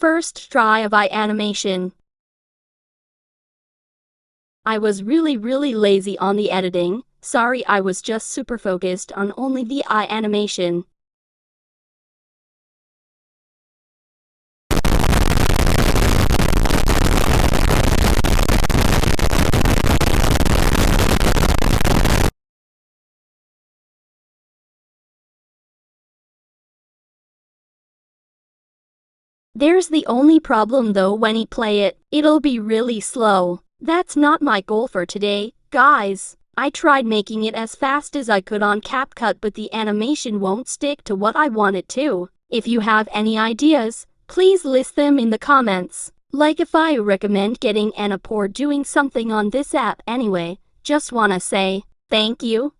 First try of eye animation. I was really lazy on the editing. Sorry, I was just super focused on only the eye animation. There's the only problem though, when you play it, it'll be really slow. That's not my goal for today, guys. I tried making it as fast as I could on CapCut, but the animation won't stick to what I want it to. If you have any ideas, please list them in the comments. Like if I recommend getting Anna or doing something on this app anyway. Just wanna say, thank you.